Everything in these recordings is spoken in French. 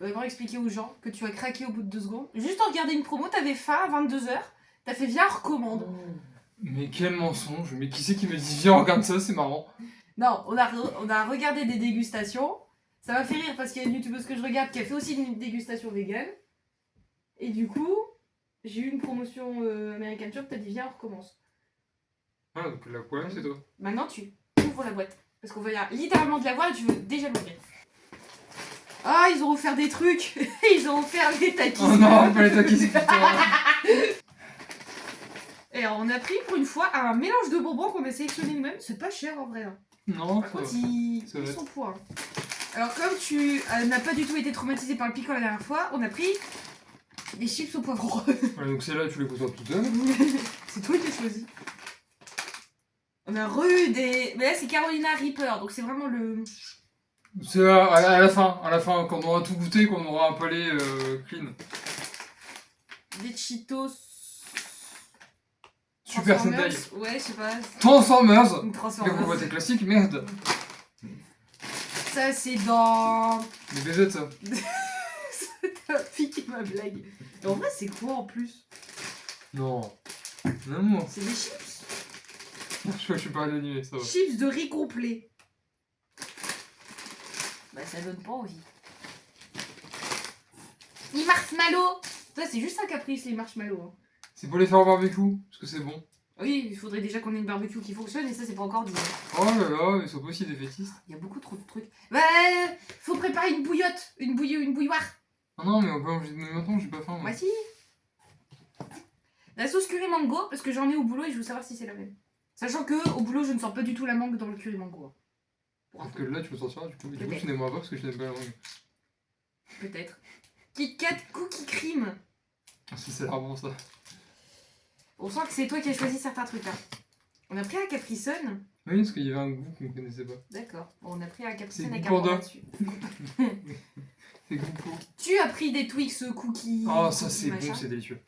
vraiment expliquer aux gens que tu as craqué au bout de 2 secondes. Juste en regardant une promo, t'avais faim à 22h, t'as fait viens, recommande. Mais quel mensonge. Mais qui c'est qui me dit viens, regarde ça, c'est marrant. Non, on a regardé des dégustations. Ça m'a fait rire parce qu'il y a une youtubeuse que je regarde qui a fait aussi une dégustation vegan. Et du coup, j'ai eu une promotion American Shop, t'as dit viens, on recommence. Ah, donc le problème c'est toi. Maintenant, tu ouvres la boîte. Parce qu'on va littéralement de la voir et tu veux déjà l'ouvrir. Ah, ils ont offert des trucs. Ils ont offert des takis. Oh non, pas les takis, putain. Et on a pris pour une fois un mélange de bonbons qu'on a sélectionné nous-mêmes. C'est pas cher en vrai. Hein. Non, Par contre, ils sont poids. Alors, comme tu n'as pas du tout été traumatisé par le piquant la dernière fois, on a pris des chips au poivron. Ouais, donc c'est là, tu les poses tout seul. C'est toi qui as choisi. On a re des. Mais là, c'est Carolina Reaper, donc c'est vraiment le. C'est à la fin, quand on aura tout goûté, qu'on aura un palais clean. Des Cheetos. Super Sentai. Ouais, je sais pas. Transformers. Une Bien Transformers. qu'on voit tes classiques, merde. Ça, c'est dans. Les BZ, ça. T'as piqué ma blague. Et en vrai, c'est quoi en plus? Non. Non. C'est des chips. Je suis pas animé, ça va. Chips de riz complet. Bah, ça donne pas envie. Les marshmallows. Ça, c'est juste un caprice, les marshmallows. Hein. C'est pour les faire au barbecue, parce que c'est bon. Oui, il faudrait déjà qu'on ait une barbecue qui fonctionne et ça, c'est pas encore dit. Oh là là, mais ils sont pas aussi défaitistes. Il y a beaucoup trop de trucs. Bah, faut préparer une bouillotte, une bouilloire. Ah non, mais on peut manger maintenant, j'ai pas faim. Moi, si. La sauce curry mango, parce que j'en ai au boulot et je veux savoir si c'est la même. Sachant que au boulot, je ne sens pas du tout la mangue dans le curry mango. Parce que là, tu peux sortir, du coup tu n'aimeras pas parce que je n'aime pas la mangue. Peut-être. Kit Kat Cookie Cream. Ah, si, c'est vraiment ça. On sent que c'est toi qui as choisi certains trucs là. On a pris un Capri Sun. Oui, parce qu'il y avait un goût qu'on connaissait pas. D'accord. Bon, on a pris un Capri C'est Sun avec un goût point panda. dessus. C'est goût pour. Tu as pris des Twix cookies. Oh, ça cookies, c'est machin. bon, c'est délicieux.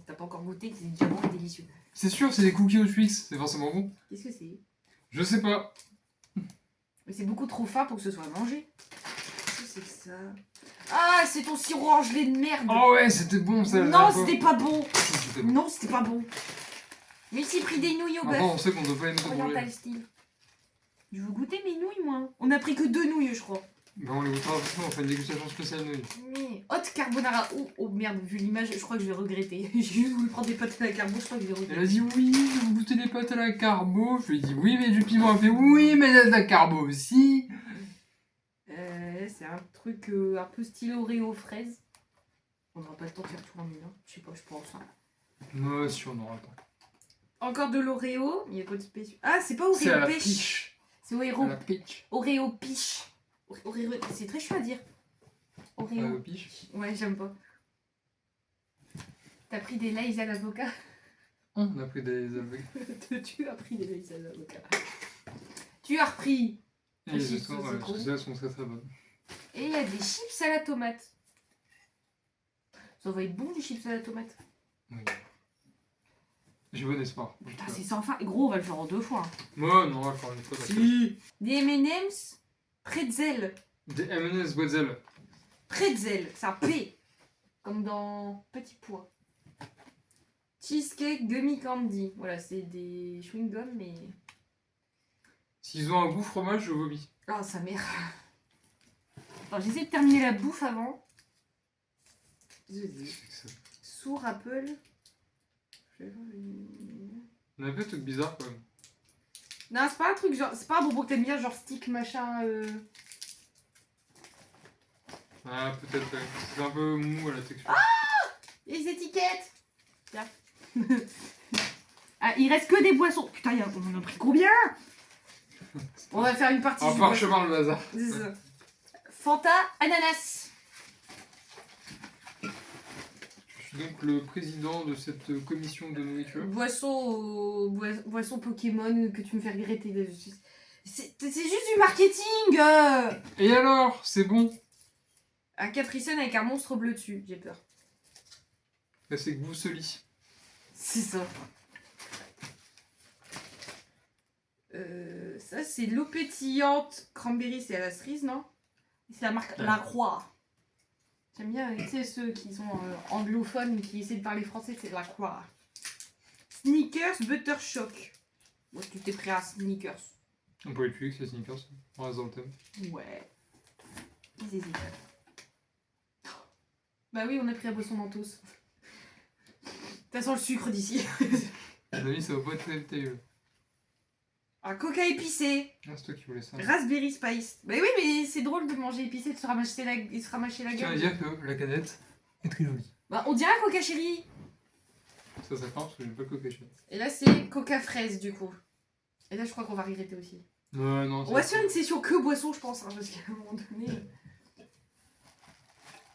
T'as pas encore goûté, c'est déjà bon et délicieux. C'est sûr, c'est des cookies au Twix, c'est forcément bon. Qu'est-ce que c'est? Je sais pas. Mais c'est beaucoup trop fin pour que ce soit mangé. Qu'est-ce que c'est que ça? Ah, c'est ton sirop en gelée de merde. Oh ouais, c'était bon ça. Non, c'était pas bon. C'était bon. Non, c'était pas bon. Mais j'ai pris des nouilles au Enfin, beurre. on sait qu'on doit pas aimer ça manger. Oriental style. Je veux goûter mes nouilles, moi. On a pris que 2 nouilles, je crois. Bah on les goûtera après, on fait une dégustation spéciale nouilles. Mais hot carbonara. Oh merde, vu l'image, je crois que je vais regretter. J'ai juste voulu prendre des pâtes à la carbo, je crois que je vais regretter. Elle a dit oui, vous goûtez les pâtes à la carbo. Je lui ai dit oui, mais du piment. Elle fait oui, mais il y a de la carbo aussi. C'est un truc un peu style Oreo fraise. On n'aura pas le temps de faire tout en une, hein. Je sais pas, je pense. Hein. Non, si on aura pas. Encore de l'Oreo, il y a quoi de spécial? Ah, c'est pas Oreo C'est à la pêche. piche. C'est Oreo. À la piche. Oreo piche. Oreo, c'est très chouette à dire. Oreo. Piche. Ouais, j'aime pas. T'as pris des lays à l'avocat? On a pris des aveugles. Tu as pris des lays à l'avocat. Tu as repris. Et les histoires, parce que celles-là sont très très bonnes. Et il y a des chips à la tomate. Ça va être bon, des chips à la tomate. Oui. J'ai bon espoir. Putain, c'est sans fin. Gros, on va le faire en 2 fois. Hein. Moi, non, on va le faire une fois. Si. Des M&M's pretzel. Des M&M's Bretzel. Pretzel, c'est un P. Comme dans Petit Pois. Cheesecake Gummy Candy. Voilà, c'est des chewing-gums, mais... S'ils ont un goût fromage, je vomis. Oh, sa mère. Alors, j'essaie de terminer la bouffe avant. Sourd Apple. On a un peu de trucs bizarres quand même. Non, c'est pas un truc genre... C'est pas un bonbon que t'aimes bien, genre stick, machin... Ah, peut-être. C'est un peu mou à la texture. Ah, les étiquettes. Tiens. Ah, il reste que des boissons. Putain, on en a pris combien? On va faire une partie. Un parchemin le bazar. C'est ça. Fanta ananas. Je suis donc le président de cette commission de nourriture. Boisson Pokémon que tu me fais regretter. C'est juste du marketing. Et alors, c'est bon? Un Capri Sun avec un monstre bleu dessus. J'ai peur. Là, c'est Gousseli. C'est ça. Ça, c'est l'eau pétillante. Cranberry, c'est à la cerise, non? C'est la marque La Croix. J'aime bien, tu sais, ceux qui sont anglophones et qui essaient de parler français, c'est de la quoi. Sneakers Buttershock. Bon, tu t'es prêt à sneakers. On peut utiliser que ces sneakers. On reste dans le thème. Ouais. Zizi. Bah oui, on a pris la boisson Mentos. Ça sent le sucre d'ici. À mon avis, ça va pas être très terrible. Un coca épicé. Ah, c'est toi qui voulais ça. Raspberry Spice. Bah oui, mais c'est drôle de manger épicé, de se ramasser la Je tiens à gueule. dire que la canette est très jolie. Bah, on dirait un coca chéri. Ça marche parce que j'aime pas le coca chéri. Et là, c'est coca fraise du coup. Et là, je crois qu'on va regretter aussi. Ouais, non. On va se faire une session que boisson, je pense, hein, parce qu'à un moment donné.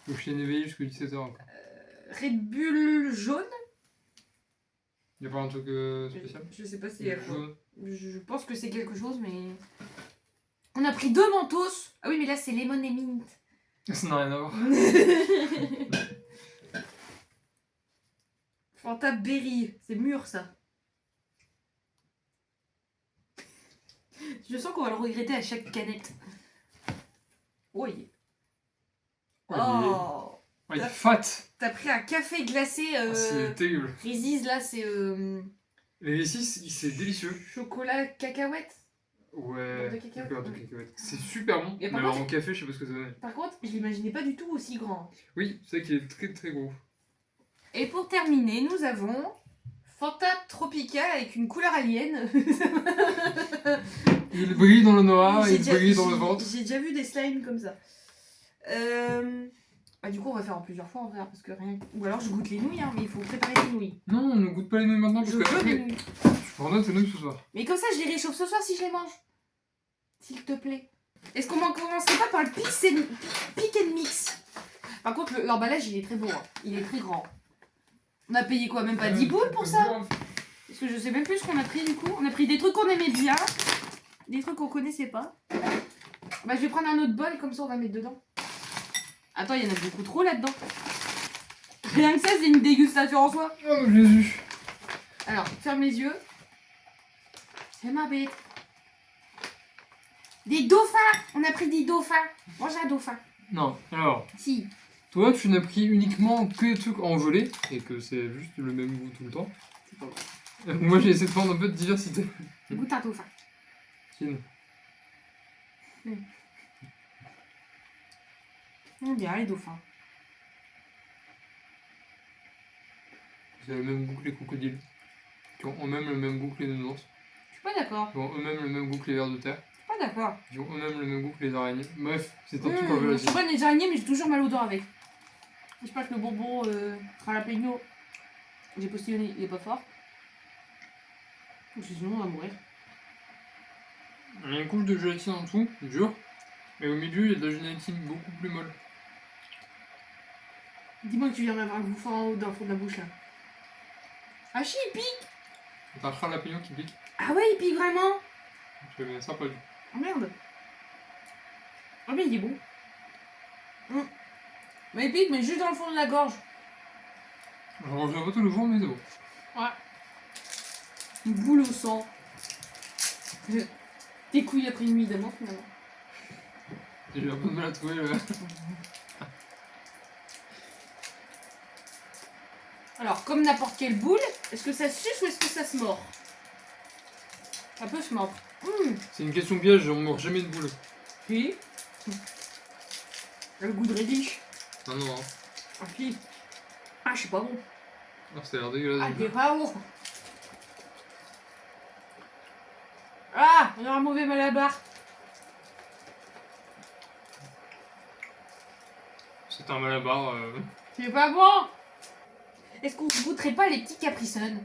Faut que je tienne éveillé jusqu'à 17h encore. Red Bull jaune. Y'a pas un truc spécial? Je sais pas si c'est quoi. Jaune. Je pense que c'est quelque chose, mais. On a pris 2 Mentos. Ah oui, mais là, c'est lemon et mint. Ça n'a rien à voir. Fanta Berry. C'est mûr, ça. Je sens qu'on va le regretter à chaque canette. Oui. Oh. Ouais, il est fat. T'as pris un café glacé. C'est terrible. Reese's, là, c'est Les V6, c'est délicieux. chocolat cacahuète. Ouais. De cacahuètes. Beurre de cacahuète. C'est super bon. Et Mais par alors contre- en café, je sais pas ce que ça donne. Par contre, je l'imaginais pas du tout aussi grand. Oui, c'est vrai qu'il est très très gros. Et pour terminer, nous avons Fanta Tropica avec une couleur alien. Il brille dans le noir, J'ai il déjà- brille dans le ventre. J'ai déjà vu des slimes comme ça. Bah, du coup, on va faire en plusieurs fois en vrai, parce que rien. Ou alors je goûte les nouilles, hein, mais il faut préparer les nouilles. Non, on ne goûte pas les nouilles maintenant parce Je que veux des après, nouilles. je prendrai tes nouilles ce soir. Mais comme ça, je les réchauffe ce soir si je les mange. S'il te plaît. Est-ce qu'on commencerait pas par le pick and mix? Par contre, l'emballage, il est très beau. Hein. Il est très grand. On a payé quoi? Même pas 10 boules pour ça? Parce que je sais même plus ce qu'on a pris du coup. On a pris des trucs qu'on aimait bien. Des trucs qu'on connaissait pas. Bah, je vais prendre un autre bol, comme ça on va mettre dedans. Attends, il y en a beaucoup trop là-dedans. Rien que ça, c'est une dégustation en soi. Oh Jésus. Alors, ferme les yeux. C'est ma bête. Des dauphins. On a pris des dauphins. Moi, j'ai un dauphin. Non, alors, Si. toi tu n'as pris uniquement que des trucs en gelée et que c'est juste le même goût tout le temps. C'est pas vrai. Moi j'ai essayé de prendre un peu de diversité. Goûte un dauphin. Tiens. On dirait les dauphins. C'est le même goût que les crocodiles. Qui ont eux-mêmes le même goût que les nounours. Je suis pas d'accord. Qui ont eux-mêmes le même goût que les vers de terre. Je suis pas d'accord. Qui ont eux-mêmes le même goût que les araignées. Bref, c'est un truc en Je gelée. suis bonne les araignées, mais j'ai toujours mal aux dents avec. J'espère que le bonbon jalapeno, j'ai postillonné, il est pas fort. Parce que sinon on va mourir. Il y a une couche de gélatine en dessous, dure. Mais au milieu, il y a de la gélatine beaucoup plus molle. Dis-moi que tu viens d'avoir un bouffon en haut dans le fond de la bouche là. Ah chi, il pique. T'as un jalapeno qui pique. Ah ouais, il pique vraiment. C'est sympa du. Oh merde. Ah mais il est bon. Mais il pique, mais juste dans le fond de la gorge. Je reviens pas tous les jours, mais c'est bon. Ouais. Une boule au sang. Tes couilles après une nuit d'amour finalement. J'ai eu un peu de mal à trouver le. Alors, comme n'importe quelle boule, est-ce que ça suce ou est-ce que ça se mord? Ça peut se mordre. C'est une question piège, on mord jamais une boule. Puis, le goût de rédiche. Non, non, non. Ah, puis. Ah, je suis pas bon. Non, ça a l'air dégueulasse. Ah, t'es pas bon. Ah, on a un mauvais malabar. C'est un malabar. C'est pas bon. Est-ce qu'on se goûterait pas les petits Capri Sun?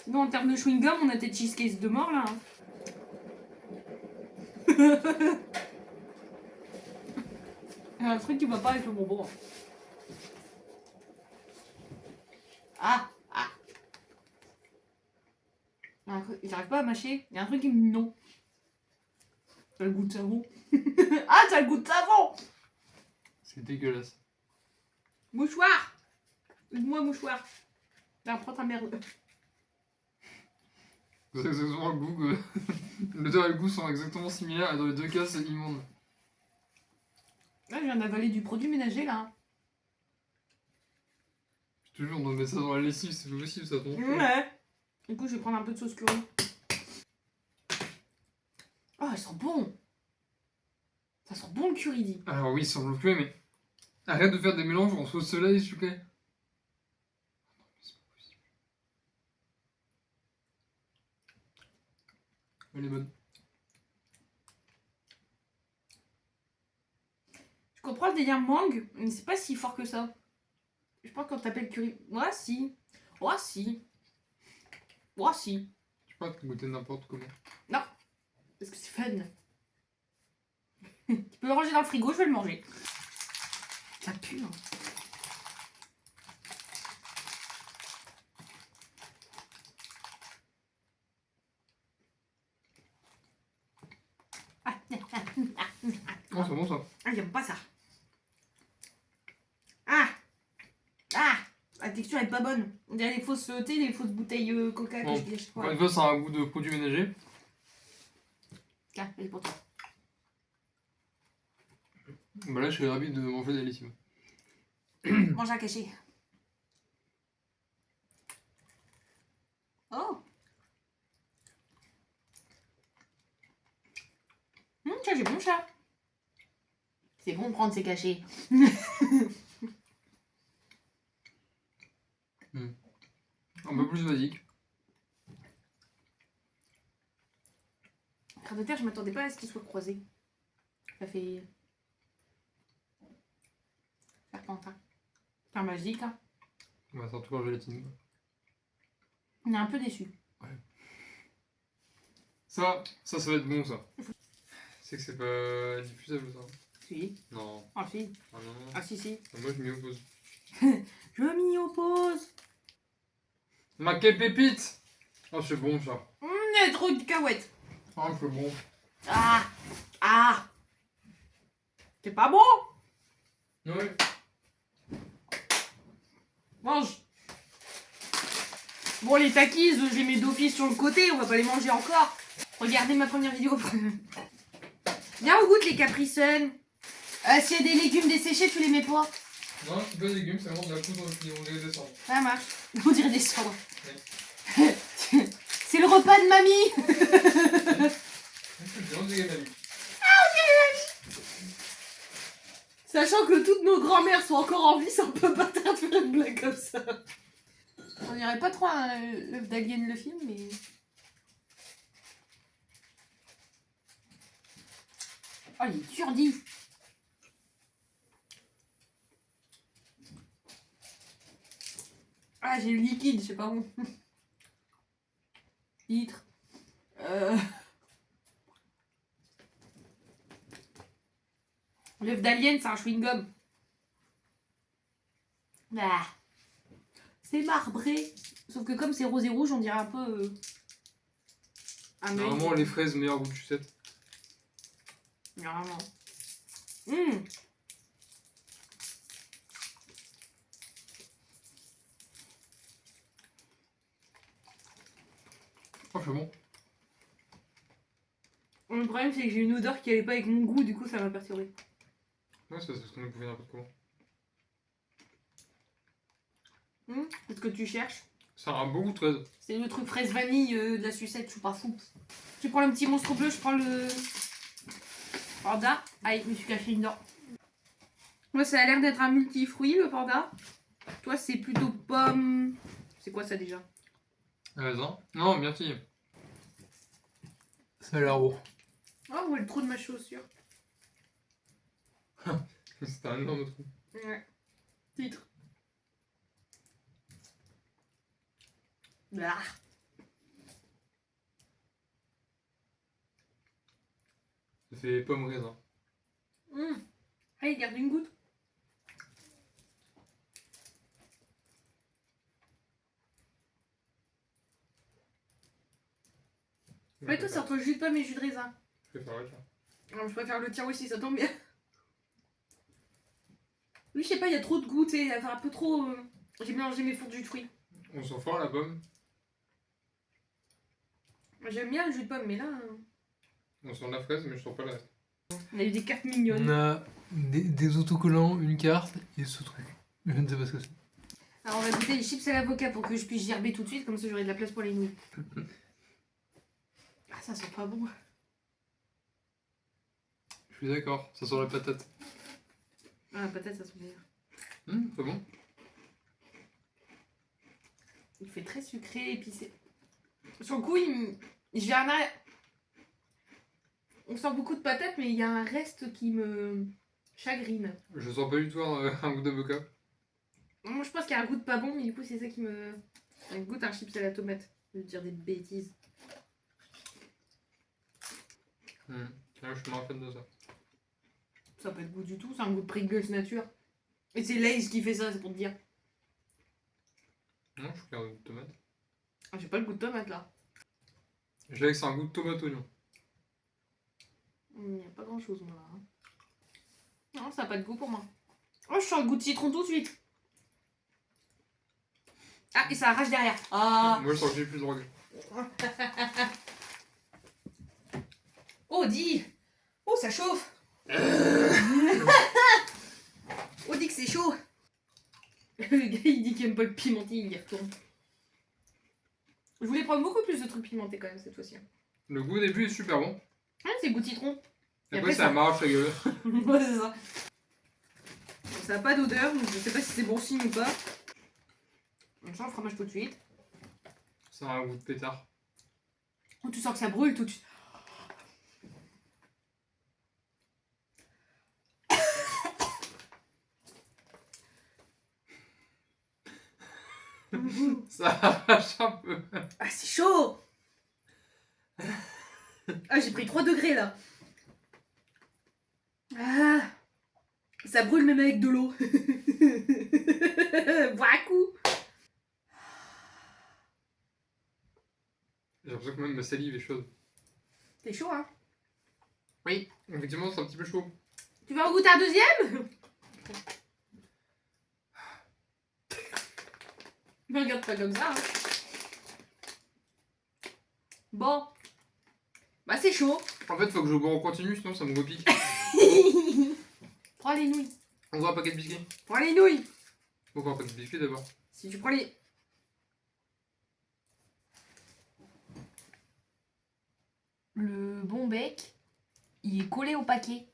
Nous, en termes de chewing-gum, on a des cheesecakes de mort là. Hein. Il y a un truc qui va pas avec le bonbon. Ah, ah. J'arrive pas à mâcher. Il y a un truc qui me dit non. T'as le goût de savon. Ah, t'as le goût de savon. C'est dégueulasse. Mouchoir. Moi mouchoir. Là, prends ta merde. C'est exactement le goût que. L'odeur et le goût sont exactement similaires et dans les deux cas c'est immonde. Là, je viens d'avaler du produit ménager là. Toujours, on doit mettre ça dans la lessive, c'est pas possible ça tombe. Ouais. Du coup, je vais prendre un peu de sauce curry. Oh, elle sent bon. Ça sent bon le curry, dit. Alors oui, sans le mais arrête de faire des mélanges en sauce soleil, s'il te plaît. Elle est bonne. Je comprends le délire mangue, mais c'est pas si fort que ça. Je pense qu'on t'appelle curry. Ouais, si. Ouais, si. Ouais, si. Je sais pas, tu peux goûter n'importe comment. Non. Parce que c'est fun. Tu peux le ranger dans le frigo, je vais le manger. Ça pue, hein. Oh, c'est bon ça. Ah, j'aime pas ça. Ah. Ah. La texture est pas bonne. On dirait les fausses, tu sais, les fausses bouteilles coca Bon, que je dis à chaque Encore fois. une fois, ça a un goût de produit ménager. Tiens, c'est pour toi. Bah là, je serais ravi de manger des lessives. Mange à cacher. Oh. Tiens, j'ai bon chat. C'est bon de prendre ses cachets. Un peu plus basique. Crème de terre, je m'attendais pas à ce qu'il soit croisé. Ça fait. Serpentin. Enfin, magique, hein. Ouais, c'est un truc en gélatine. On est un peu déçus. Ça va être bon ça. C'est que c'est pas diffusable ça. Si. Non. Ah, si. Ah non. Ah, si, si. Ah, moi je m'y oppose. Je m'y oppose. Ma quelle pépite. Oh, c'est bon ça. Il y a trop de cacahuètes. Ah, c'est bon. Ah. Ah. C'est pas bon. Ouais. Mange. Bon, les takis, je les mets d'office sur le côté, on va pas les manger encore. Regardez ma première vidéo. Viens, on goûte les Capri Sun. S'il y a des légumes desséchés, tu les mets pas. Non, c'est pas des légumes, c'est vraiment de la poudre qui on dirait descendre. Ça marche. On dirait des cendres. C'est le repas de mamie. C'est bien, on dirait mamie. Sachant que toutes nos grand-mères sont encore en vie, c'est un peu bâtard de faire une blague comme ça. On dirait pas trop un l'œuf d'Alien le film, mais... Oh, il est dur dit. Ah, j'ai le liquide, je sais pas où. Litre. L'œuf d'Alien, c'est un chewing-gum. Ah. C'est marbré. Sauf que comme c'est rose et rouge, on dirait un peu... un œil. Normalement, les fraises, meilleur goût de sucette. Normalement. Oh, c'est bon. Le problème, c'est que j'ai une odeur qui allait pas avec mon goût, du coup, ça m'a perturbé. Ouais, c'est parce qu'on est pouvait n'importe comment. C'est ce que tu cherches. Ça a un beau goût de fraise. C'est le truc fraise vanille de la sucette, je suis pas fou. Tu prends le petit monstre bleu, je prends le... panda. Aïe, je me suis caché dedans. Moi, ça a l'air d'être un multifruit, le panda. Toi, c'est plutôt pomme... C'est quoi ça, déjà? Raisin. Non, merci. Ça a l'air beau. Oh, on voit le trou de ma chaussure. C'est un énorme trou. Ouais. Titre. Ah. Ça fait pomme raisin. Allez, garde une goutte. Ouais, toi, c'est entre jus de pomme et jus de raisin. Je préfère le tien. Alors, je préfère le tien aussi, ça tombe bien. Oui, je sais pas, il y a trop de goût, tu sais, un peu trop... J'ai mélangé mes fondus de fruits. On sent fort la pomme. J'aime bien le jus de pomme, mais là... On sent la fraise, mais je sens pas la reste. On a eu des cartes mignonnes. On a des autocollants, une carte et ce truc. Je ne sais pas ce que c'est. Alors on va goûter les chips à l'avocat pour que je puisse gerber tout de suite, comme ça j'aurai de la place pour les nouilles. Ah, ça sent pas bon. Je suis d'accord, ça sent la patate. Ah, la patate, ça sent meilleur. C'est bon. Il fait très sucré, épicé. Sur le coup, j'ai un arrêt. On sent beaucoup de patates, mais il y a un reste qui me chagrine. Je sens pas du tout un goût d'avocat. Moi, je pense qu'il y a un goût de pas bon, mais du coup, c'est ça qui me. Un goût d'un chips à la tomate. Je veux dire des bêtises. Ouais, je suis moins fan de ça. Ça n'a pas de goût du tout, c'est un goût de Pringles nature. Et c'est Lay's qui fait ça, c'est pour te dire. Non, je regarde un goût de tomate. Ah, j'ai pas le goût de tomate là. Je dirais que c'est un goût de tomate oignon. Il n'y a pas grand chose, moi là. Hein. Non, ça n'a pas de goût pour moi. Oh, je sens le goût de citron tout de suite. Ah, et ça arrache derrière. Ah. Moi, je sens que j'ai plus de drogue. Oh, dis. Oh, ça chauffe. Oh, dis que c'est chaud. Le gars, il dit qu'il aime pas le pimenté, il y retourne. Je voulais prendre beaucoup plus de trucs pimentés quand même cette fois-ci. Le goût au début est super bon. Ah, c'est goût de citron. Et après, ça m'arrache la gueule. Ouais, c'est ça. Bon, ça n'a pas d'odeur, donc je sais pas si c'est bon signe ou pas. On change le fromage tout de suite. Ça a un goût de pétard. Oh, tu sens que ça brûle tout de suite. Ça arrache un peu. Ah, c'est chaud. Ah, j'ai pris 3 degrés là. Ah, ça brûle même avec de l'eau. Bois un coup. J'ai l'impression que même ma salive est chaude. C'est chaud, hein. Oui, effectivement, c'est un petit peu chaud. Tu veux en goûter un deuxième? Me regarde pas comme ça. Hein. Bon. Bah, c'est chaud. En fait, faut que je bois en continu, sinon ça me repique. Prends les nouilles. On voit un paquet de biscuits. Prends les nouilles. Pourquoi un paquet de biscuits d'abord? Si tu prends les... Le bon bec, il est collé au paquet.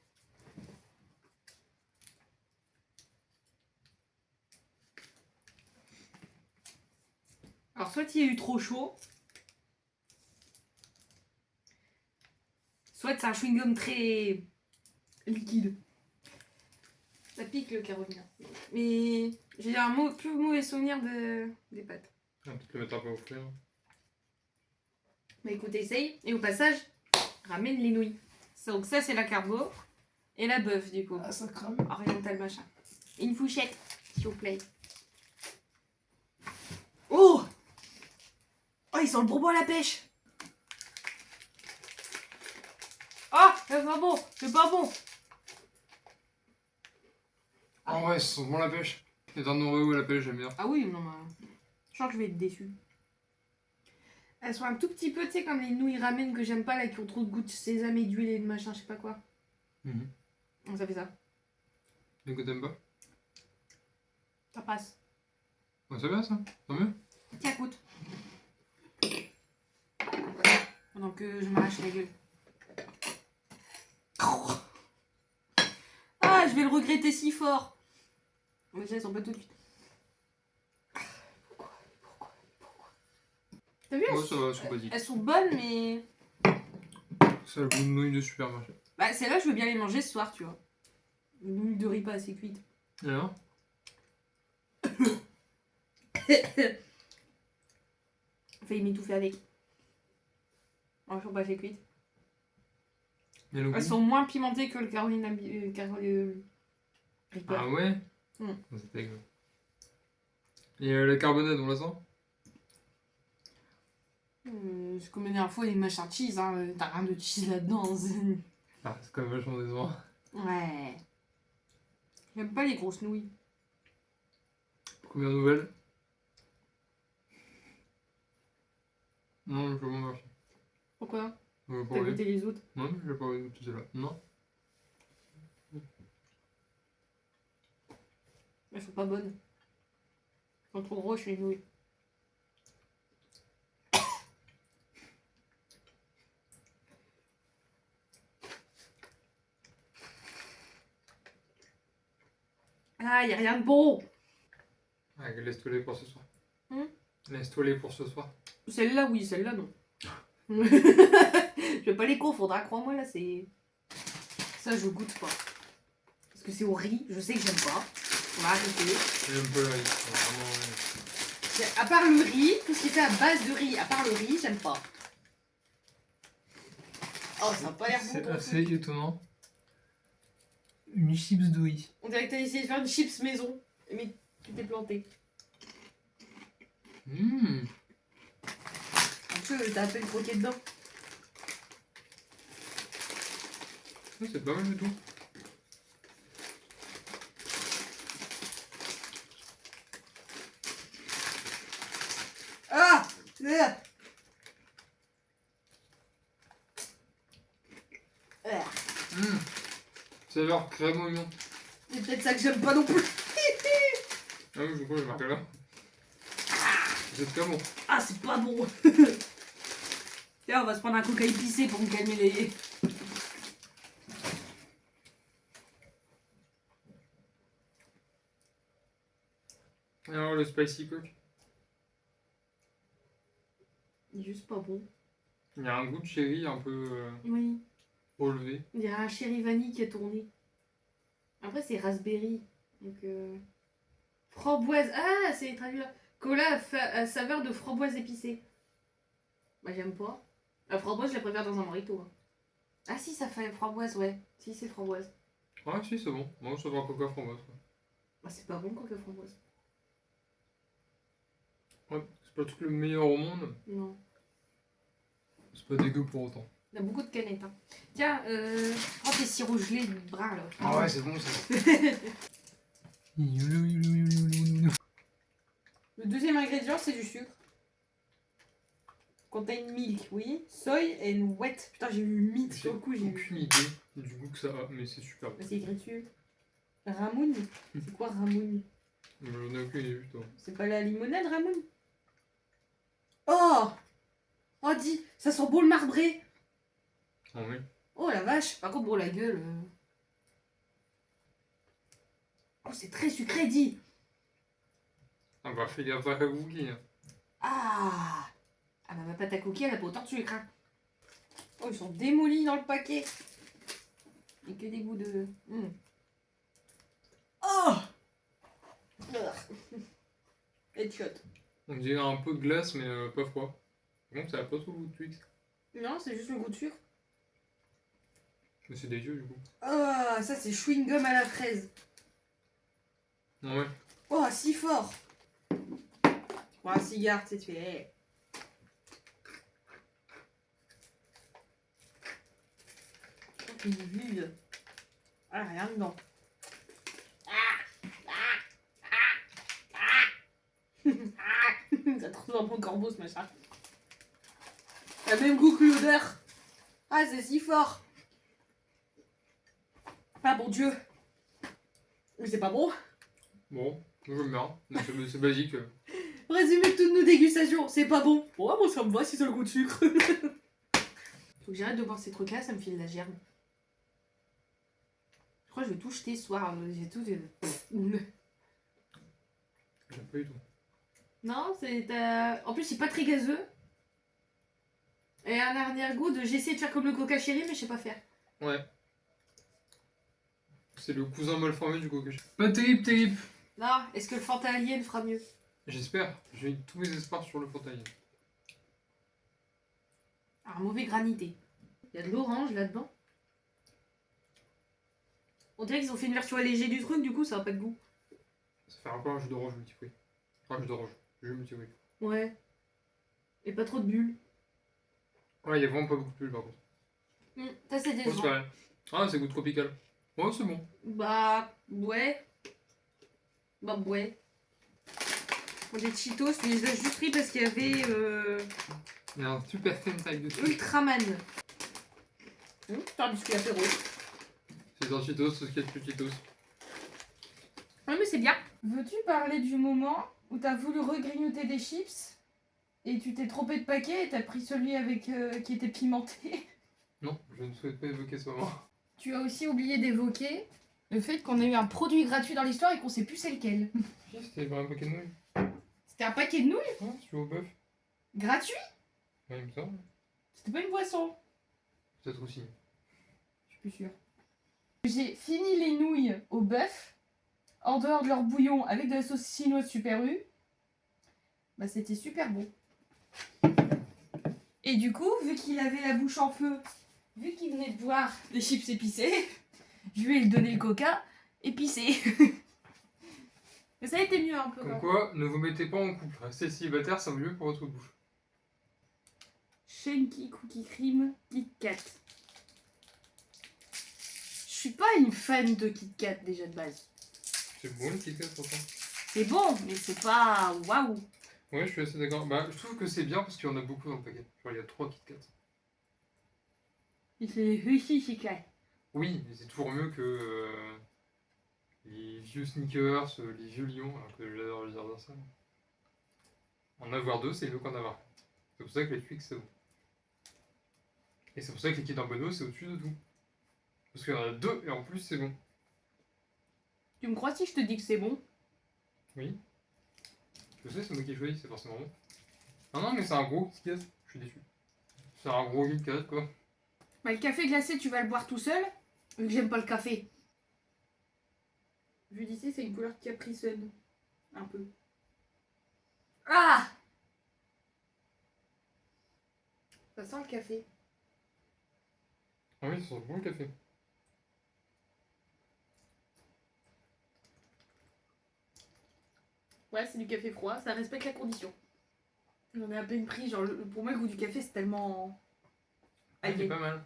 Alors soit il y a eu trop chaud, soit c'est un chewing-gum très liquide. Ça pique le Carolina. Mais j'ai un plus mauvais souvenir des pâtes. On va peut-être le mettre un peu au frais. Bah écoute, essaye. Et au passage, ramène les nouilles. Donc ça c'est la carbo. Et la bœuf du coup. Ah, ça crame. Oriental machin. Et une fourchette, s'il vous plaît. Oh! Oh, il sent le bonbon à la pêche! Ah! C'est pas bon! C'est pas bon! Ah ouais, ça sent bon la pêche. C'est un Oreo à la pêche, j'aime bien. Ah oui, non, mais... Je sens que je vais être déçue. Elles sont un tout petit peu, tu sais, comme les nouilles ramen que j'aime pas, là, qui ont trop de goût de sésame et d'huile et de machin, je sais pas quoi. Donc ça fait ça. Mais que t'aimes pas? Ça passe. Ouais, c'est bien ça, tant mieux. Tiens, écoute. Pendant que je m'arrache la gueule. Ah, je vais le regretter si fort. Mais elles sont pas tout de suite. Pourquoi? T'as vu, Ouais, ça va, c'est basique. elles sont bonnes, mais... Ça a le goût de nouilles de supermarché. Bah, celles-là, je veux bien les manger ce soir, tu vois. Une nouille de riz pas assez cuite. Et alors? Failli m'étouffer avec. Elles sont pas assez cuites. Et le goût? Elles sont moins pimentées que le Carolina Reaper. Ah ouais? C'est dégueu. Et la carbonade, on la sent? C'est comme la dernière fois, les machins cheese, hein. T'as rien de cheese là-dedans. Ah, c'est quand même vachement décevant. Ouais. J'aime pas les grosses nouilles. Première nouvelle? Non, je veux pas marcher. Pourquoi? Je veux pas T'as envie. goûté les autres? Non, je vais pas envie de goûter celle-là. Non. Elles sont pas bonnes. sont trop gros, je les nouilles. Ah, y a rien de bon. Ouais, laisse-toi les pour ce soir. Hmm. Laisse-toi les pour ce soir. Celle-là, oui, celle-là, non. Je vais pas les confondre, hein, crois-moi, là, c'est... Ça, je goûte pas. Parce que c'est au riz, je sais que j'aime pas. On va arrêter. J'aime pas la riz. Vraiment. À part le riz, tout ce qui est fait à base de riz, à part le riz, j'aime pas. Oh, ça a pas l'air bon. C'est ton assez truc. étonnant. Une chips de riz. On dirait que t'as essayé de faire une chips maison, mais tu t'es planté. Mmh. Tu veux, t'as à peine croqué dedans. C'est pas mal du tout. Ah Mmh. Saveur crème oignon. C'est peut-être ça que j'aime pas non plus. Ah oui, je crois que j'ai marqué là. C'est très bon. Ah, c'est pas bon. Tiens, on va se prendre un coca épicé pour me calmer les... Alors le spicy coke. Il est juste pas bon. Il y a un goût de cherry un peu Oui. relevé. Il y a un cherry vanille qui est tourné. Après, c'est raspberry. Donc, framboise. Ah, c'est traduit là. Cola à saveur de framboise épicée. Bah, j'aime pas. La framboise, je la préfère dans un mojito. Hein. Ah, si, ça fait framboise, ouais. Si, c'est framboise. Ah si, c'est bon. Moi, ça va coca framboise. Bah, c'est pas bon coca framboise. Ouais, c'est pas le truc le meilleur au monde. Non. C'est pas dégueu pour autant. Il y a beaucoup de canettes. Hein. Tiens, prends tes sirops gelés du bras là. Ah ouais, c'est bon ça. Le deuxième ingrédient, c'est du sucre. Contain milk, oui. Soy and wet. Putain, j'ai eu meat sur le coup, j'ai eu. aucune idée du goût que ça a, mais c'est super bon. Bah, c'est écrit dessus. Ramoun. C'est quoi Ramoun? J'en ai aucune idée du tout. C'est pas la limonade, Ramoun? Oh! Oh, dis, ça sent bon le marbré. Ah oui. Oh la vache. Par contre, bon, la gueule. Oh, c'est très sucré, dis. Ah bah fais gaffe à la cookie. Hein. Ah! Ah bah ma pâte à cookies, elle a pas autant de sucre. Hein. Oh, ils sont démolis dans le paquet. Et que des goûts de... Oh! Headshot. On dirait un peu de glace, mais pas froid. Par contre, ça a pas trop le goût de Twix. Non, c'est juste le goût de sucre. Mais c'est dégueu du coup. Oh, ça c'est chewing gum à la fraise. Ah ouais. Oh, si fort. Bon, un cigare, tu sais, tu fais... Hey. Oh, il est vide. Ah, rien dedans. Ça trouve un bon corbeau ce machin. Ça a le même goût que l'odeur. Ah, c'est si fort. Ah, bon Dieu. Mais c'est pas bon. Bon, moi j'aime bien. Mais c'est basique. Résumé de toutes nos dégustations, c'est pas bon. Ouais, moi ça me va si c'est le goût de sucre. Faut que j'arrête de boire ces trucs-là, ça me file la gerbe. Je crois que je vais tout jeter ce soir. J'ai tout. J'aime pas du tout. Non, c'est. En plus, c'est pas très gazeux. Et un arrière-goût de j'essaie de faire comme le coca chéri, mais je sais pas faire. Ouais. C'est le cousin mal formé du coca. Pas terrible, terrible. Non, est-ce que le Fanta Alien fera mieux? J'espère. J'ai mis tous mes espoirs sur le portail. Un mauvais granité. Il y a de l'orange là-dedans. On dirait qu'ils ont fait une version allégée du truc, du coup ça a pas de goût. Ça fait encore un jus d'orange multifruit. Un jus d'orange. Jus multifruit. Ouais. Et pas trop de bulles. Ouais, il y a vraiment pas beaucoup de bulles par contre. Ça c'est Ouais, c'est décevant. pareil. Ah, c'est goût tropical. Ouais, c'est bon. Bah, ouais. Bah, ouais. Pour des Cheetos, je les ai juste pris parce qu'il y avait Il y a un super Sentai dessus. Ultraman. C'est un biscuit apéro. C'est un Cheetos, ce qu'il y a de plus Cheetos. Ouais, mais c'est bien. Veux-tu parler du moment où t'as voulu regrignoter des chips et tu t'es trompé de paquet et t'as pris celui avec qui était pimenté. Non, je ne souhaite pas évoquer ce moment. Tu as aussi oublié d'évoquer le fait qu'on a eu un produit gratuit dans l'histoire et qu'on sait plus c'est lequel. Si, c'était un paquet de nouilles. C'était un paquet de nouilles Ouais, tu vois au bœuf. gratuit. Ouais, il me semble. C'était pas une boisson. Peut-être aussi. Je suis plus sûre. J'ai fini les nouilles au bœuf, en dehors de leur bouillon avec de la sauce chinoise Super U. Bah c'était super bon. Et du coup, vu qu'il avait la bouche en feu, vu qu'il venait de boire des chips épicés, je lui ai donné le coca épicé. Mais ça a été mieux un peu. Comme quoi, ne vous mettez pas en couple. Restez célibataire, ça vaut mieux pour votre bouche. Shanky Cookie Cream Kit Kat. Je suis pas une fan de Kit Kat déjà de base. C'est bon le Kit Kat pourtant. C'est bon, mais c'est pas waouh. Ouais, je suis assez d'accord. Bah, je trouve que c'est bien parce qu'il y en a beaucoup dans le paquet. Genre, il y a 3 Kit Kat. Il fait réussi, Kit Kat. Oui, mais c'est toujours mieux que les vieux sneakers, les vieux lions, alors que j'adore les dire ça. En avoir 2, c'est mieux qu'en avoir. C'est pour ça que les Twix, c'est bon. Et c'est pour ça que les Kinder Bueno, c'est au-dessus de tout. Parce qu'il y en a 2 et en plus, c'est bon. Tu me crois si je te dis que c'est bon? Oui. Je sais, c'est moi qui ai choisi, c'est forcément bon. Non, non, mais c'est un gros Kit Kat. Je suis déçu. C'est un gros Kit Kat, quoi. Bah, le café glacé, tu vas le boire tout seul, vu que j'aime pas le café. Vu d'ici, c'est une couleur Capri Sun. Un peu. Ah! Ça sent le café. Ah oui, ça sent bon le café. Ouais, c'est du café froid, ça respecte la condition. J'en ai à peine pris, genre pour moi le goût du café c'est tellement... Ah, il est allié. pas mal.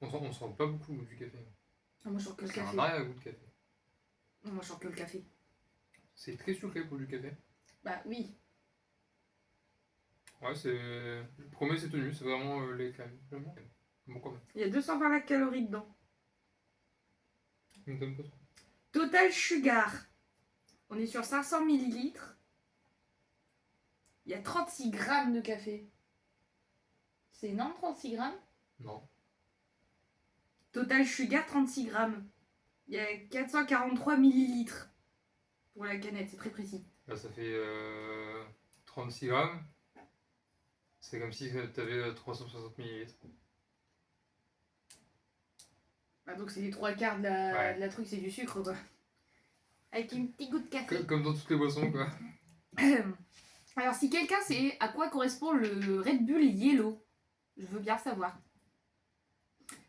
On sent pas beaucoup le goût du café. Ah, moi je sens que le C'est un café. arrière-goût de café. Non, moi je sens que le café. C'est très sucré pour du café. Bah oui. Ouais, c'est. Le premier, c'est tenu, c'est vraiment les crèmes. Vraiment. Bon, quand même. Il y a 220 calories dedans. Il me donne pas trop. Total Sugar. On est sur 500 millilitres. Il y a 36 grammes de café. C'est énorme, 36 grammes. Non. Total Sugar, 36 grammes. Il y a 443 millilitres pour la canette, c'est très précis. Là, ça fait 36 grammes. C'est comme si t'avais 360 millilitres. Ah, donc c'est les 3 quarts de la, Ouais. de la truc, c'est du sucre quoi. Avec un petit goût de café. Comme dans toutes les boissons, quoi. Alors si quelqu'un sait à quoi correspond le Red Bull Yellow, je veux bien savoir.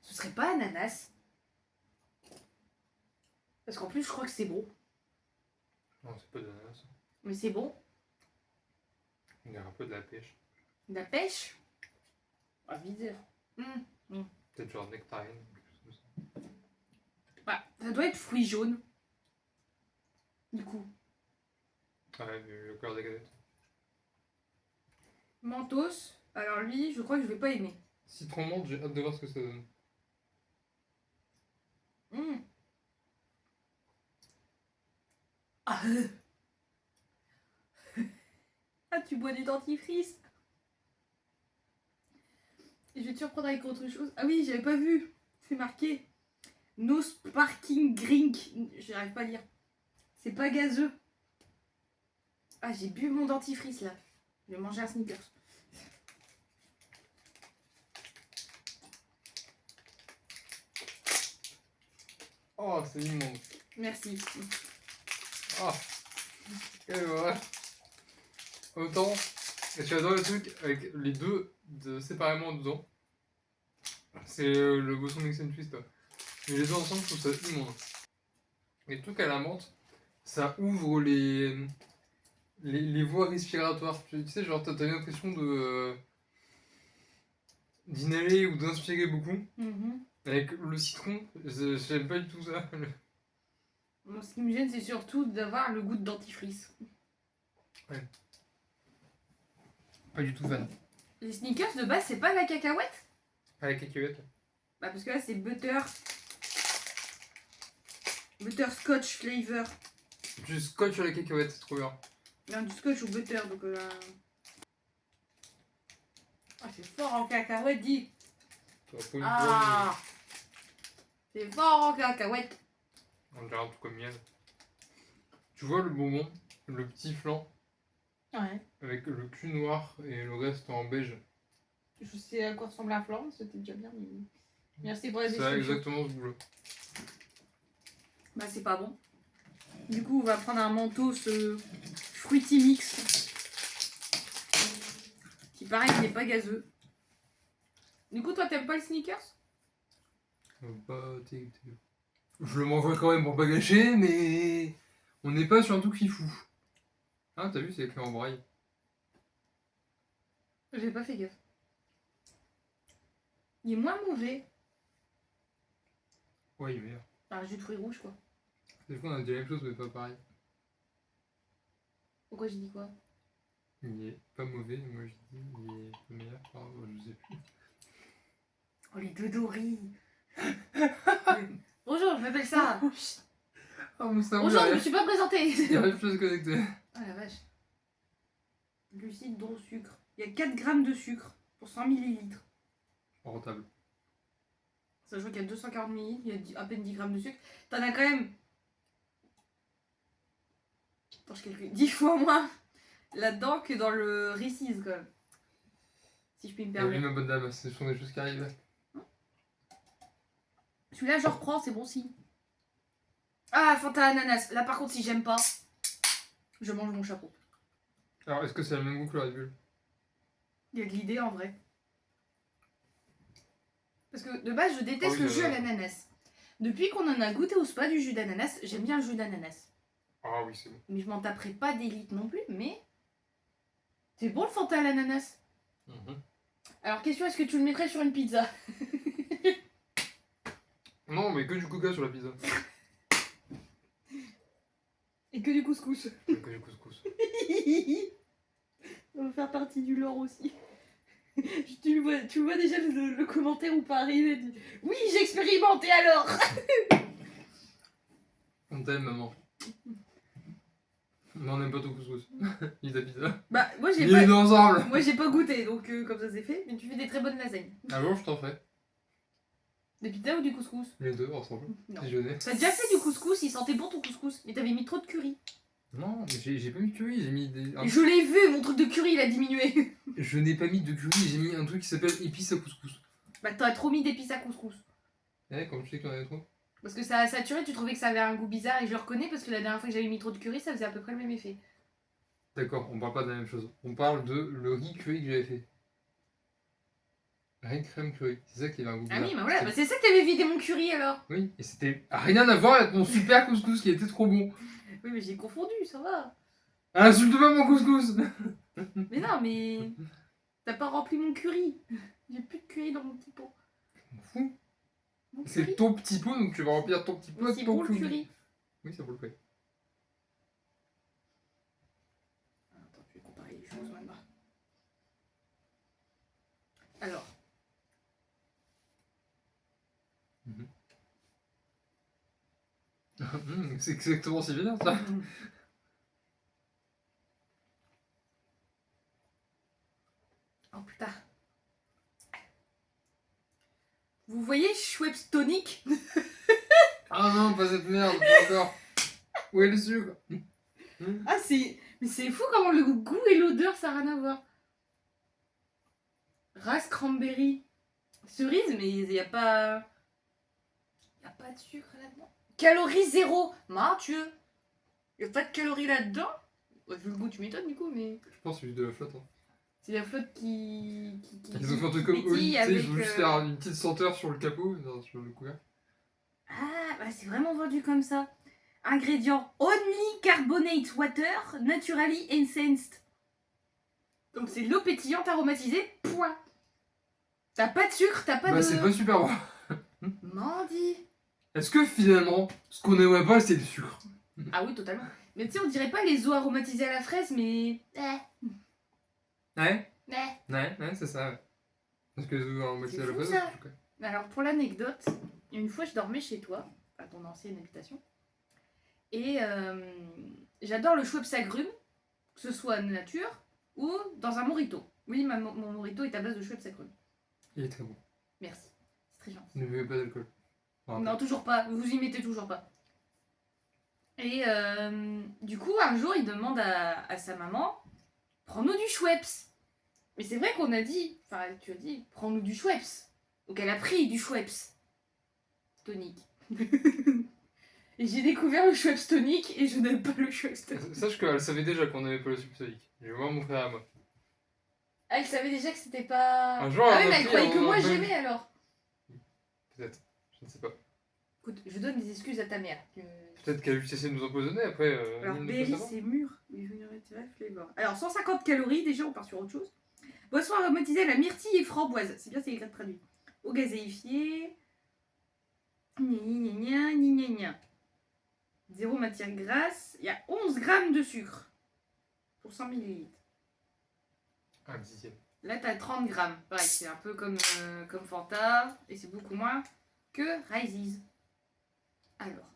Ce serait pas ananas? Parce qu'en plus je crois que c'est bon. Non, c'est pas de l'ananas. Mais c'est bon. Il y a un peu de la pêche. De la pêche? Ah, bizarre. Peut-être genre nectarine, quelque chose comme ça. Bah, ça doit être fruits jaunes. Du coup. Ouais, vu le cœur des cadettes. Mentos. Alors lui, je crois que je vais pas aimer. Citron menthe, j'ai hâte de voir ce que ça donne. Ah, ah, tu bois du dentifrice. Et je vais te surprendre avec autre chose. Ah oui, j'avais pas vu. C'est marqué. No sparking drink. J'arrive pas à lire. C'est pas gazeux. Ah, j'ai bu mon dentifrice là. Je vais manger un Snickers. Oh, c'est immense. Merci. Ah. Et voilà. Autant, j'adore le truc avec les deux séparément dedans. C'est le boisson mix and twist. Mais les deux ensemble, je trouve ça immonde. Et le truc à la menthe, ça ouvre les voies respiratoires. Tu sais, genre, t'as l'impression de d'inhaler ou d'inspirer beaucoup. Avec le citron, j'aime pas du tout ça. Bon, ce qui me gêne, c'est surtout d'avoir le goût de dentifrice. Ouais. Pas du tout fan. Les Snickers de base, c'est pas la cacahuète? À la cacahuète. Bah, parce que là, c'est butterscotch flavor. Tu scotches sur la cacahuète, c'est trop bien. Non, du scotch ou butter, donc Ah, c'est fort en cacahuète, dis. Ça va pas une Ah, c'est fort en cacahuète. bonne, on dirait un truc comme miel. Tu vois le bonbon, le petit flanc, Ouais. avec le cul noir et le reste en beige. Je sais à quoi ressemble un flan, c'était déjà bien, mais... Merci pour la Ça a description. exactement ce goût-là. Bah, c'est pas bon. Du coup, on va prendre un Mentos Fruity Mix. Qui paraît qu'il n'est pas gazeux. Du coup, toi, t'aimes pas le sneakers? Bah, je le mangerai quand même pour pas gâcher, mais on n'est pas sur un truc fifou. Ah, t'as vu, c'est écrit en braille. J'ai pas fait gaffe. Il est moins mauvais. Ouais, il est meilleur. Un jus de fruits rouges, quoi. Des fois, on a dit la même chose, mais pas pareil. Pourquoi j'ai dit quoi? Il est pas mauvais, moi je dis il est pas meilleur. Pardon, je sais plus. Oh, les dodoris. Bonjour, je m'appelle Sarah. Chut. Ah, mon cerveau, Bonjour, je me il suis pas présentée. arrive plus à se connecter. Ah la vache. Glucides, dont sucre. Il y a 4 grammes de sucre pour 100 millilitres. Rentable. Ça, je vois qu'il y a 240 millilitres, il y a à peine 10 grammes de sucre. T'en as quand même. Attends, je calcule. 10 fois moins là-dedans que dans le Reese's, quand même. Si je puis me Oui, permettre. ma bonne dame, ce sont des choses qui arrivent. Celui-là, je reprends, c'est bon signe. Ah, Fanta ananas. Là, par contre, si j'aime pas, je mange mon chapeau. Alors, est-ce que c'est le même goût que le Red Bull? Il y a de l'idée en vrai. Parce que de base, je déteste Ah oui, le jus à l'ananas. Depuis qu'on en a goûté au spa du jus d'ananas, j'aime bien le jus d'ananas. Ah oui, c'est bon. Mais je m'en taperai pas d'élite non plus, mais. C'est bon le Fanta à l'ananas. Alors, question, est-ce que tu le mettrais sur une pizza? Non, mais que du coca sur la pizza. Et que du couscous. Que du couscous. Ça va faire partie du lore aussi. Tu vois déjà le commentaire où pas arriver. Oui, j'ai expérimenté alors. On t'aime, maman. Mais on n'aime pas ton couscous. Ni ta pizza. Bah, moi j'ai Ni les deux ensemble. Moi j'ai pas goûté, donc comme ça c'est fait. Mais tu fais des très bonnes lasagnes. Un jour, je t'en ferai. Des pizzas ou du couscous? Les deux ensemble. Non. Déjeuner. T'as déjà fait du couscous, il sentait bon ton couscous. Mais t'avais mis trop de curry. Non, mais j'ai pas mis de curry, j'ai mis des. Et je l'ai vu, mon truc de curry il a diminué. Je n'ai pas mis de curry, j'ai mis un truc qui s'appelle épice à couscous. Bah t'as trop mis d'épices à couscous. Eh, comme tu sais qu'il y en avait trop. Parce que ça a saturé, tu trouvais que ça avait un goût bizarre et je le reconnais parce que la dernière fois que j'avais mis trop de curry, ça faisait à peu près le même effet. D'accord, on parle pas de la même chose. On parle de le riz curry que j'avais fait. Riz crème curry, c'est ça qui avait un goût Ah bizarre. oui, bah voilà, bah c'est ça que t'avais vidé mon curry alors. Oui, et c'était rien à voir avec mon super couscous qui était trop bon. Oui, mais j'ai confondu, ça va. Insulte pas mon couscous. Mais non, mais t'as pas rempli mon curry. J'ai plus de curry dans mon petit pot. Je m'en fous. Mon C'est curry. ton petit pot, donc tu vas remplir ton petit pot Mais avec c'est ton bon le curry. Oui, ça vaut le coup. Attends, je vais comparer les choses maintenant. Alors. C'est exactement si bien ça. Oh putain. Vous voyez Schweppes tonique? Ah non, pas cette merde, pas encore. Où est le sucre? Ah c'est... Mais c'est fou comment le goût et l'odeur ça n'a rien à voir. Race cranberry. Cerise, mais il n'y a pas... Il n'y a pas de sucre là-dedans. Calories zéro. Mon Dieu. Il n'y a pas de calories là-dedans. Ouais, vu le goût, tu m'étonnes du coup, mais... Je pense que c'est juste de la flotte. Hein. C'est la flotte qui Ils ont fait un truc comme pétille Oli, tu sais, ils ont avec, juste faire une petite senteur sur le capot, sur le couvercle. Ah, bah c'est vraiment vendu comme ça. Ingrédients only carbonate water, naturally enhanced. Donc c'est l'eau pétillante aromatisée, point. T'as pas de sucre, t'as pas Bah de... c'est pas super bon. Mandy. Est-ce que finalement, ce qu'on aimerait pas, c'est le sucre? Ah oui, totalement. Mais tu sais, on dirait pas les eaux aromatisées à la fraise, mais... Ouais, Mais... c'est ça, ouais. Parce que on C'est à la fou, base, ça. c'est sucré. Alors pour l'anecdote, une fois je dormais chez toi, à ton ancienne habitation, et j'adore le Schweppes agrumes, que ce soit nature ou dans un mojito. Oui, mon mojito est à base de Schweppes à crème. Il est très bon. Merci, c'est très gentil. Ne buvez pas d'alcool. Non, toujours pas, vous y mettez toujours pas. Et du coup, un jour, il demande à sa maman, prends-nous du Schweppes. Mais c'est vrai qu'on a dit, enfin, tu as dit, prends-nous du Schweppes. Donc elle a pris du Schweppes tonique. Et j'ai découvert le Schweppes tonique et je n'aime pas le Schweppes tonique. Sache qu'elle savait déjà qu'on n'avait pas le subsonique. J'ai vraiment mon frère à moi. Ah, elle savait déjà que c'était pas... Un jour, ah elle oui, m'a mais elle pris croyait que en- moi en- j'aimais alors. Peut-être. Je ne sais pas. Écoute, je donne des excuses à ta mère. Peut-être qu'elle a juste essayé de nous empoisonner après. Alors, nul ne peut berry, savoir. c'est mûr. Oui, je dirais flavor. Alors, 150 calories, déjà, on part sur autre chose. Boisson aromatisée à la myrtille et framboise. C'est bien, c'est écrit traduit. Eau gazéifiée. Gna gna gna gna. Zéro matière grasse. Il y a 11 grammes de sucre pour 100 ml. Un dixième. Là, t'as 30 grammes. Pareil, c'est un peu comme Fanta. Et c'est beaucoup moins que Rises. Alors.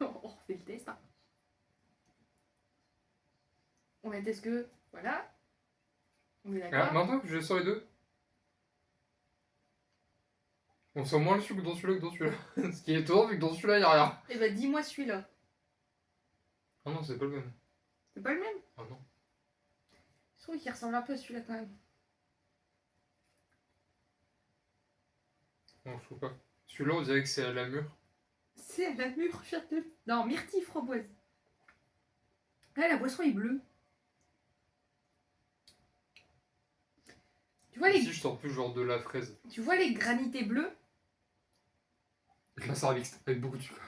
On refait le test. Hein. On va tester que. Voilà. On est Ah, d'accord. maintenant que je sors les deux, on sent moins le sucre dans celui-là que dans celui-là. Ce qui est étonnant vu que dans celui-là, il n'y a rien. Et bah, dis-moi celui-là. Ah non, c'est pas le même. C'est pas le même? Ah non. Je trouve qu'il ressemble un peu à celui-là quand même. Non, je trouve pas. Celui-là, on dirait que c'est à la mûre. C'est à la mûre, de... Non, myrtille framboise. Là, la boisson est bleue. Tu vois, Ici, je sens plus genre de la fraise. tu vois les granités bleues? La Sarvix, avec beaucoup de sucre.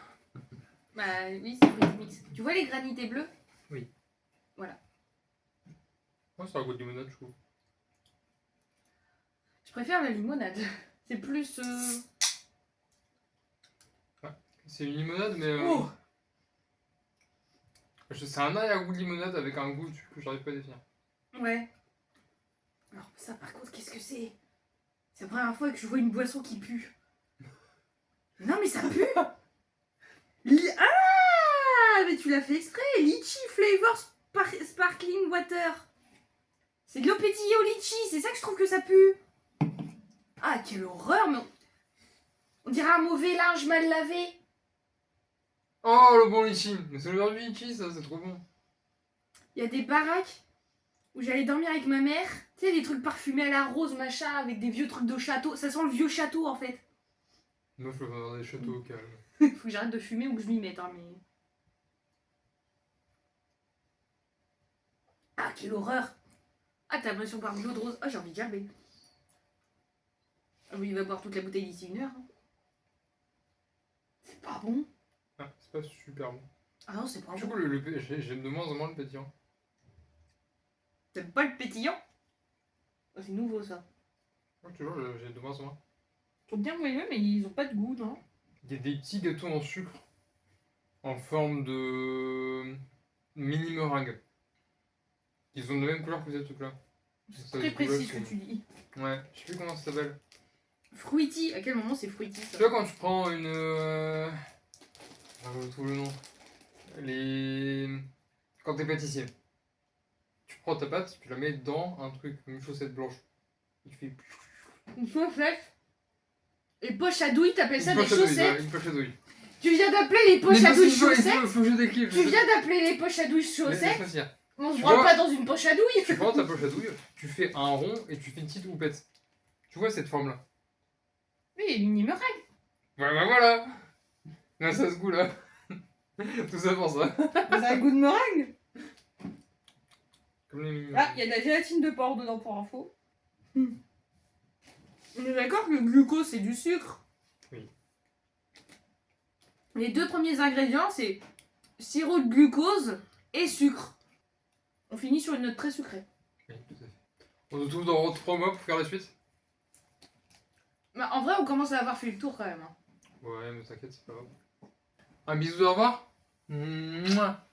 Bah oui, c'est fruit mix. Tu vois les granités bleues? Moi, c'est un goût de limonade, je trouve. Je préfère la limonade. C'est plus... C'est une limonade, mais. Oh. C'est un arrière-goût de limonade avec un goût que j'arrive pas à définir. Ouais. Alors ça par contre, qu'est-ce que c'est? C'est la première fois que je vois une boisson qui pue. Non mais ça pue. Ah, mais tu l'as fait exprès. Litchi flavor sparkling water. C'est de l'eau pétillée au litchi, c'est ça que je trouve que ça pue. Ah, quelle horreur, mais... On dirait un mauvais linge mal lavé. Oh, le bon litchi! Mais c'est l'odeur du litchi, ça, c'est trop bon. Il y a des baraques où j'allais dormir avec ma mère. Tu sais, des trucs parfumés à la rose, machin, avec des vieux trucs de château. Ça sent le vieux château, en fait. Meuf, je vais dans des châteaux au calme. Faut que j'arrête de fumer ou que je m'y mette, hein, mais... Ah, quelle horreur! Ah, t'as l'impression de boire de l'eau de rose. Ah, j'ai envie de gerber. Ah oui, il va boire toute la bouteille d'ici une heure. Hein. C'est pas bon. Ah, c'est pas super bon. Ah non, c'est pas Du bon. coup, j'aime de moins en moins le pétillant. T'aimes pas le pétillant? Oh, c'est nouveau, ça. Ouais, toujours, j'aime de moins en moins. Ils sont bien moelleux, mais ils ont pas de goût, non? Il y a des petits gâteaux en sucre en forme de mini meringue. Ils ont la même couleur que ces trucs-là. C'est très précis ce que tu dis. Ouais, je sais plus comment ça s'appelle. Fruity, à quel moment c'est fruity, ça? Tu vois, quand tu prends une. Je trouve le nom. Quand t'es pâtissier, tu prends ta pâte, tu la mets dans un truc, une chaussette blanche. Et tu fais. Une chaussette. Les poches à douille, t'appelles ça Une des poche à douille, chaussettes? ouais, une poche à douille. Tu viens d'appeler les poches à douille chaussettes? Faut que je déclive. Tu viens d'appeler les poches à douille chaussettes? Laisse-moi dire. On se Tu branle vois- pas dans une poche à douille? Tu prends ta poche à douille, tu fais un rond et tu fais une petite houppette. Tu vois cette forme-là? Oui, mini meringue. Ouais, bah voilà! Là, ça se goût là. Tout ça pour ça. Ça a un goût de meringue. Comme les mini. Ah, il y a de la gélatine de porc dedans pour info. On est d'accord que le glucose c'est du sucre? Oui. Les deux premiers ingrédients c'est sirop de glucose et sucre. On finit sur une note très sucrée. Oui, tout à fait. On se retrouve dans 3 mois pour faire la suite? Bah, en vrai, on commence à avoir fait le tour quand même. Hein. Ouais, mais t'inquiète, c'est pas grave. Un bisou, au revoir. Mouah.